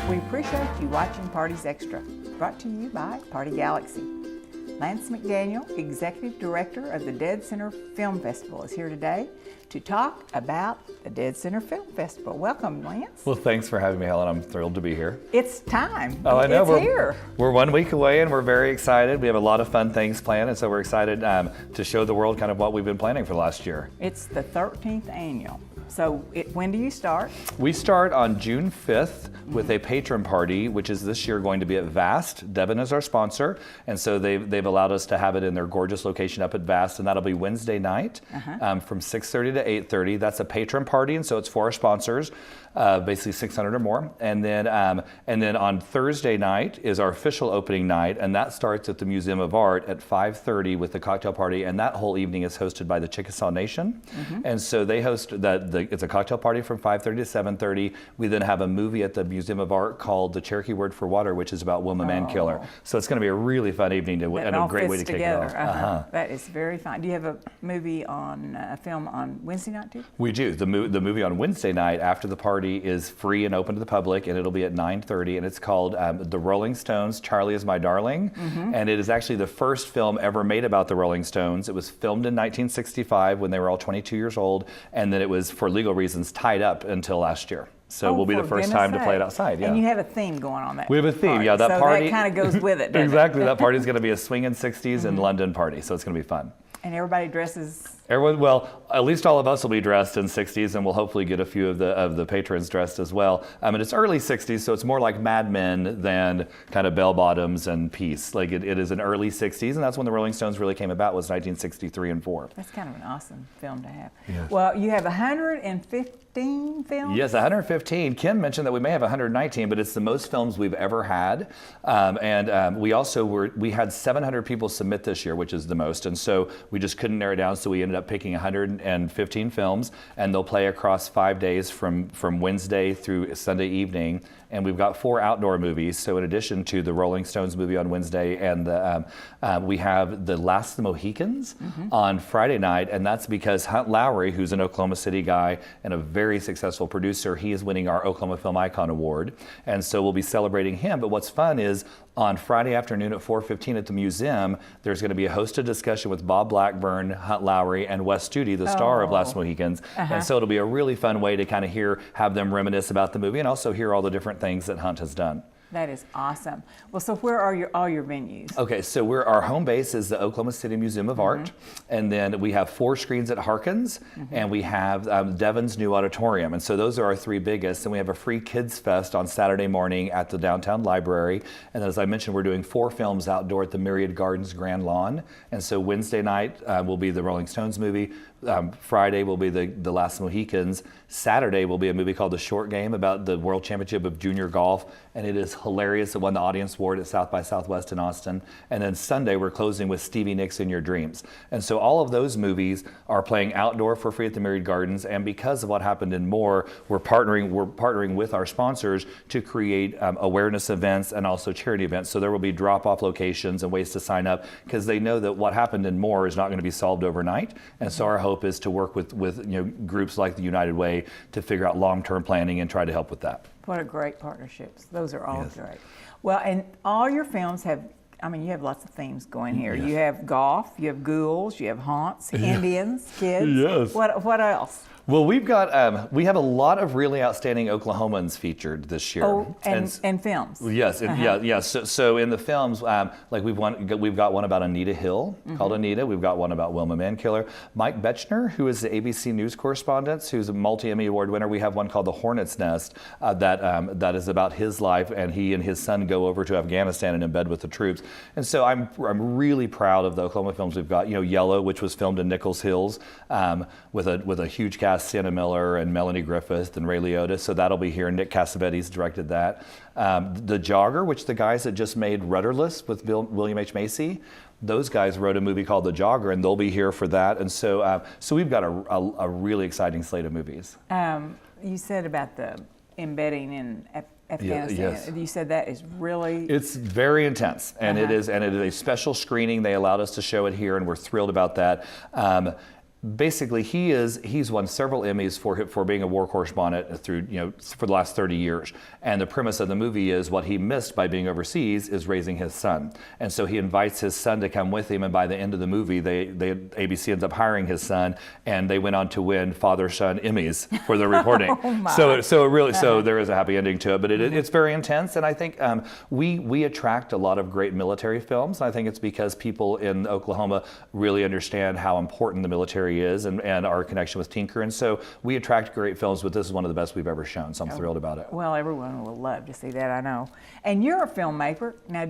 We appreciate you watching Parties Extra, brought to you by Party Galaxy. Lance McDaniel, Executive Director of the deadCENTER Film Festival, is here today to talk about the deadCENTER Film Festival. Welcome, Lance. Well, thanks for having me, Helen. I'm thrilled to be here. It's time. Oh, I know. It's here. We're 1 week away, and we're very excited. We have a lot of fun things planned, and so we're excited to show the world kind of what we've been planning for the last year. It's the 13th annual. So when do you start? We start on June 5th with a Patron Party, which is this year going to be at Vast. Devon is our sponsor, and so they've allowed us to have it in their gorgeous location up at Vast, and that'll be Wednesday night from 6:30 to 8:30. That's a Patron Party, and so it's for our sponsors, basically 600 or more. And then on Thursday night is our official opening night, and that starts at the Museum of Art at 5:30 with the cocktail party, and that whole evening is hosted by the Chickasaw Nation. And so they host it's a cocktail party from 5:30 to 7:30. We then have a movie at the Museum of Art called The Cherokee Word for Water, which is about Wilma Mankiller. So it's going to be a really fun evening and a great way to kick it off. That is very fun. Do you have a film on Wednesday night too? We do. The movie on Wednesday night after the party is free and open to the public, and it'll be at 9:30, and it's called The Rolling Stones, Charlie is My Darling. And it is actually the first film ever made about the Rolling Stones. It was filmed in 1965 when they were all 22 years old, and then it was, for legal reasons, tied up until last year. So we'll be the first time to play it outside. Yeah. And you have a theme going on that. We have a theme, party. yeah. That so party that kind of goes with it. Exactly. That party is going to be a swinging 60s and London party, so it's going to be fun. And everybody dresses. Everyone, well, at least all of us will be dressed in 60s, and we'll hopefully get a few of the patrons dressed as well. And it's early 60s, so it's more like Mad Men than kind of bell bottoms and peace. Like it is an early 60s, and that's when the Rolling Stones really came about, was 1963 and 4. That's kind of an awesome film to have. Yes. Well, you have 115 films? Yes, 115. Kim mentioned that we may have 119, but it's the most films we've ever had. We had 700 people submit this year, which is the most, and so we just couldn't narrow it down, so we ended up picking 115 films, and they'll play across 5 days from Wednesday through Sunday evening. And we've got 4 outdoor movies. So in addition to the Rolling Stones movie on Wednesday, and we have The Last of the Mohicans on Friday night, and that's because Hunt Lowry, who's an Oklahoma City guy and a very successful producer, he is winning our Oklahoma Film Icon Award, and so we'll be celebrating him. But what's fun is on Friday afternoon at 4:15 at the museum, there's going to be a hosted discussion with Bob Blackburn, Hunt Lowry, and Wes Studi, the star of Last Mohicans. And so it'll be a really fun way to kind of have them reminisce about the movie and also hear all the different things that Hunt has done. That is awesome. Well, so where are all your venues? Okay, so our home base is the Oklahoma City Museum of Art, and then we have 4 screens at Harkins, and we have Devon's new auditorium, and so those are our 3 biggest. And we have a free Kids Fest on Saturday morning at the downtown library, and as I mentioned, we're doing 4 films outdoor at the Myriad Gardens Grand Lawn. And so Wednesday night will be the Rolling Stones movie. Friday will be the Last Mohicans. Saturday will be a movie called The Short Game about the World Championship of Junior Golf, and it is hilarious. It won the Audience Award at South by Southwest in Austin. And then Sunday we're closing with Stevie Nicks in Your Dreams. And so all of those movies are playing outdoor for free at the Myriad Gardens. And because of what happened in Moore, we're partnering with our sponsors to create awareness events and also charity events. So there will be drop-off locations and ways to sign up, because they know that what happened in Moore is not going to be solved overnight. And so our hope is to work with groups like the United Way to figure out long-term planning and try to help with that. What a great partnerships. Those are all great. Well, and all your films have, you have lots of themes going here. You have golf, you have ghouls, you have haunts, Indians, kids. Yes. What else? Well, we have a lot of really outstanding Oklahomans featured this year. Oh, and films. Yes, So in the films, we've got one about Anita Hill called Anita. We've got one about Wilma Mankiller. Mike Betchner, who is the ABC News correspondent, who's a multi-Emmy Award winner. We have one called The Hornet's Nest that is about his life, and he and his son go over to Afghanistan and embed with the troops. And so I'm really proud of the Oklahoma films we've got. Yellow, which was filmed in Nichols Hills, with a huge cast. Sienna Miller and Melanie Griffith and Ray Liotta, so that'll be here. Nick Cassavetes directed that. The Jogger, which the guys that just made Rudderless with William H. Macy, those guys wrote a movie called The Jogger, and they'll be here for that. And so we've got a really exciting slate of movies. You said about the embedding in Afghanistan. Yes. You said that is really... It's very intense, and it is a special screening. They allowed us to show it here, and we're thrilled about that. basically he's won several Emmys for being a war correspondent through for the last 30 years. And the premise of the movie is what he missed by being overseas is raising his son. And so he invites his son to come with him, and by the end of the movie, ABC ends up hiring his son, and they went on to win father-son Emmys for their reporting. So there is a happy ending to it, but it's very intense. And I think we attract a lot of great military films. I think it's because people in Oklahoma really understand how important the military is and our connection with Tinker. And so we attract great films, but this is one of the best we've ever shown. So I'm thrilled about it. Well, everyone will love to see that, I know. And you're a filmmaker. Now,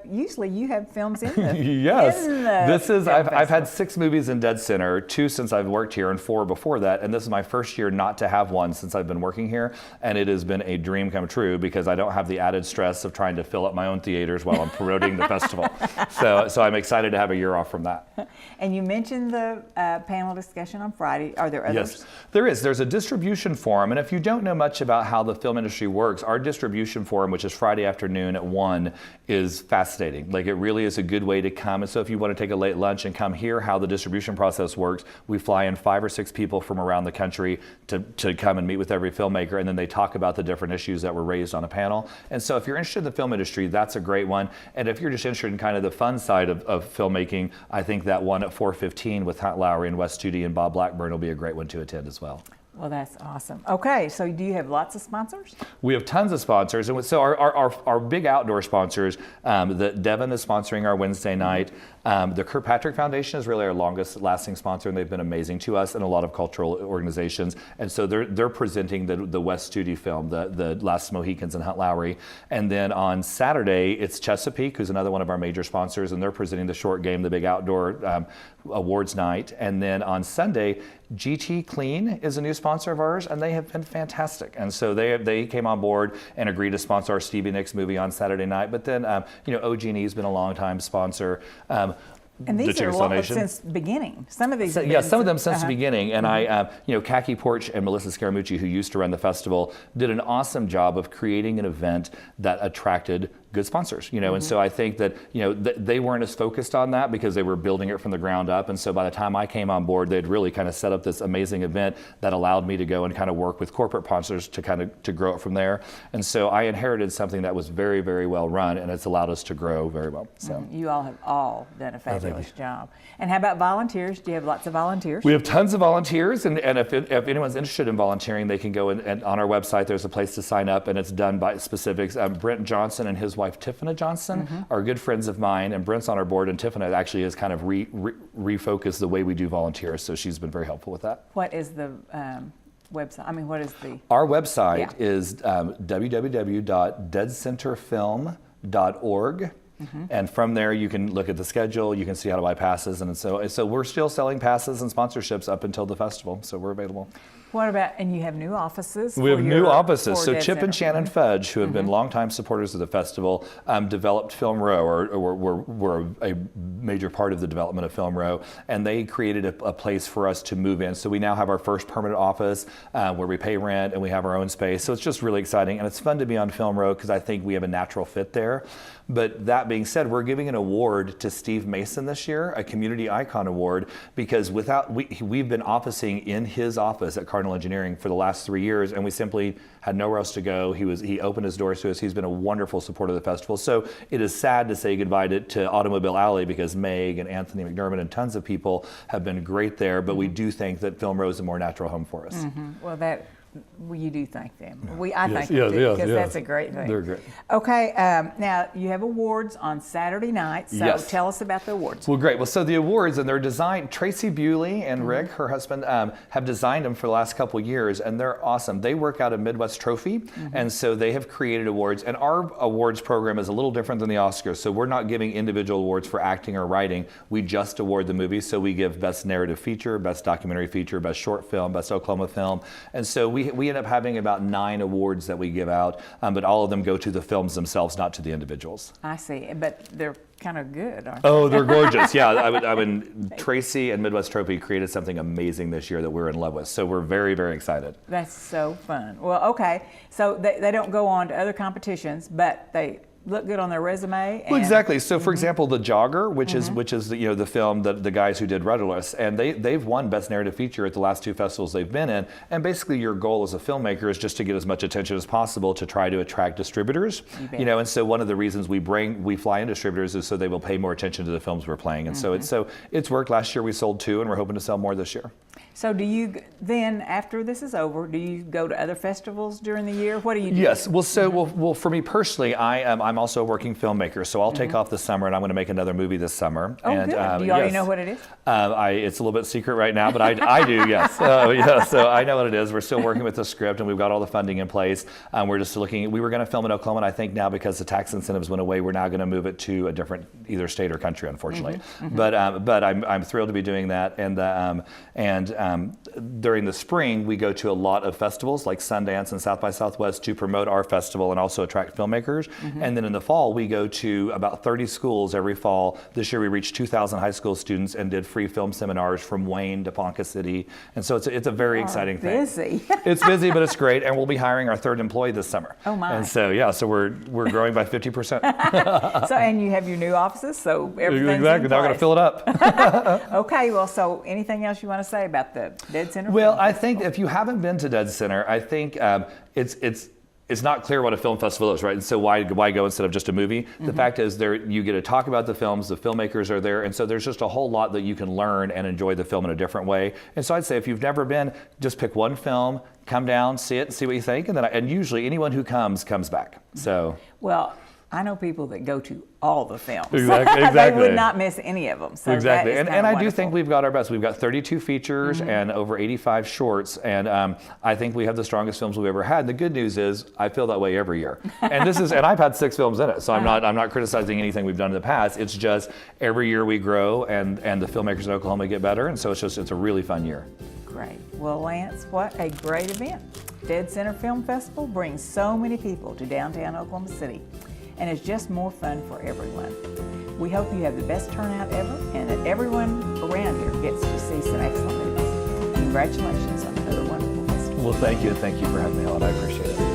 usually you have films in the Yes. I've had 6 movies in deadCENTER, 2 since I've worked here and 4 before that. And this is my first year not to have one since I've been working here. And it has been a dream come true because I don't have the added stress of trying to fill up my own theaters while I'm promoting the festival. So I'm excited to have a year off from that. And you mentioned the panel discussion on Friday. Are there others? Yes, there is. There's a distribution forum. And if you don't know much about how the film industry works, our distribution forum, which is Friday afternoon at 1, is fascinating. Like, it really is a good way to come. And so if you want to take a late lunch and come hear how the distribution process works, we fly in 5 or 6 people from around the country to come and meet with every filmmaker, and then they talk about the different issues that were raised on a panel. And so if you're interested in the film industry, that's a great one. And if you're just interested in kind of the fun side of filmmaking, I think that one at 4:15 with Hunt Lowry and Wes Studi and Bob Blackburn will be a great one to attend as well. Well, that's awesome. Okay, so do you have lots of sponsors? We have tons of sponsors. And so our big outdoor sponsors, Devon is sponsoring our Wednesday night. The Kirkpatrick Foundation is really our longest lasting sponsor, and they've been amazing to us and a lot of cultural organizations. And so they're presenting the Wes Studi film, the Last Mohicans and Hunt Lowry. And then on Saturday, it's Chesapeake, who's another one of our major sponsors, and they're presenting the short game, the big outdoor awards night. And then on Sunday, GT Clean is a new sponsor of ours, and they have been fantastic. And so they came on board and agreed to sponsor our Stevie Nicks movie on Saturday night. But then, OG&E has been a long time sponsor. And these are since the beginning. Some of these, some of them since the beginning. And Khaki Porch and Melissa Scaramucci, who used to run the festival, did an awesome job of creating an event that attracted good sponsors, and so I think that, they weren't as focused on that because they were building it from the ground up. And so by the time I came on board, they'd really kind of set up this amazing event that allowed me to go and kind of work with corporate sponsors to grow it from there. And so I inherited something that was very, very well run, and it's allowed us to grow very well. So you all have done a fabulous job. And how about volunteers? Do you have lots of volunteers? We have tons of volunteers, and if anyone's interested in volunteering, they can go and on our website, there's a place to sign up, and it's done by specifics. Brent Johnson and his wife Tiffany Johnson are good friends of mine, and Brent's on our board, and Tiffany actually has kind of refocused the way we do volunteers, so she's been very helpful with that. What is the website? I mean, what is the... Our website is www.deadcenterfilm.org. And from there, you can look at the schedule, you can see how to buy passes, and so we're still selling passes and sponsorships up until the festival, so we're available. What about, and you have new offices? We have new offices. So Chip and Shannon Fudge, who have been longtime supporters of the festival, developed Film Row, or were a major part of the development of Film Row, and they created a place for us to move in. So we now have our first permanent office where we pay rent and we have our own space. So it's just really exciting, and it's fun to be on Film Row because I think we have a natural fit there. But that being said, we're giving an award to Steve Mason this year, a Community Icon Award, because we've been officing in his office at Cardinal Engineering for the last 3 years, and we simply had nowhere else to go. He opened his doors to us. He's been a wonderful supporter of the festival. So it is sad to say goodbye to Automobile Alley, because Meg and Anthony McDermott and tons of people have been great there, but we do think that Film Row is a more natural home for us. Well, you do thank them. I thank them too, because that's a great thing. They're great. Okay, now you have awards on Saturday night, so tell us about the awards. Well, great. Well, so the awards, and they're designed, Tracy Bewley and Rick, her husband, have designed them for the last couple of years, and they're awesome. They work out of Midwest Trophy, and so they have created awards, and our awards program is a little different than the Oscars, so we're not giving individual awards for acting or writing. We just award the movies, so we give Best Narrative Feature, Best Documentary Feature, Best Short Film, Best Oklahoma Film, and so we end up having about 9 awards that we give out, but all of them go to the films themselves, not to the individuals. I see, but they're kind of good, aren't they? Oh, they're gorgeous. Yeah, I mean, Tracy and Midwest Trophy created something amazing this year that we're in love with, so we're very, very excited. That's so fun. Well, okay, so they don't go on to other competitions, but they look good on their resume. Well, exactly. So, for example, The Jogger, which is the film that the guys who did Rudderless, and they've won Best Narrative Feature at the last 2 festivals they've been in. And basically, your goal as a filmmaker is just to get as much attention as possible to try to attract distributors. And so one of the reasons we fly in distributors is so they will pay more attention to the films we're playing. And so it's worked. Last year we sold 2, and we're hoping to sell more this year. So do you then, after this is over, do you go to other festivals during the year? What do you do? Yes. Well, for me personally, I'm also a working filmmaker, so I'll take off this summer, and I'm going to make another movie this summer. Oh, and, good. Do you already know what it is? It's a little bit secret right now, but I do, yes. So I know what it is. We're still working with the script, and we've got all the funding in place. We're just looking. We were going to film in Oklahoma, and I think now because the tax incentives went away, we're now going to move it to a different either state or country, unfortunately. But I'm thrilled to be doing that, and during the spring, we go to a lot of festivals like Sundance and South by Southwest to promote our festival and also attract filmmakers. And then in the fall, we go to about 30 schools every fall. This year, we reached 2,000 high school students and did free film seminars from Wayne to Ponca City. And so it's a very exciting thing. Busy. It's busy, but it's great. And we'll be hiring our 3rd employee this summer. Oh, my. And so, so we're growing by 50%. So, and you have your new offices, so everything's exactly. in Now we're going to fill it up. Okay, well, so anything else you want to say about the deadCENTER? Well, I think if you haven't been to deadCENTER, I think it's not clear what a film festival is, right? And so why go instead of just a movie? The fact is, you get to talk about the films, the filmmakers are there, and so there's just a whole lot that you can learn and enjoy the film in a different way. And so I'd say if you've never been, just pick one film, come down, see it, and see what you think, and usually anyone who comes back. So. Well, I know people that go to all the films. Exactly. They would not miss any of them. So exactly. That is and I wonderful. do think we've got our best. We've got 32 features and over 85 shorts. And I think we have the strongest films we've ever had. The good news is I feel that way every year. And and I've had 6 films in it. So I'm not criticizing anything we've done in the past. It's just every year we grow and the filmmakers in Oklahoma get better. And so it's a really fun year. Great. Well, Lance, what a great event. deadCENTER Film Festival brings so many people to downtown Oklahoma City, and it's just more fun for everyone. We hope you have the best turnout ever and that everyone around here gets to see some excellent movies. Congratulations on another wonderful festival. Well, thank you. Thank you for having me on. I appreciate it.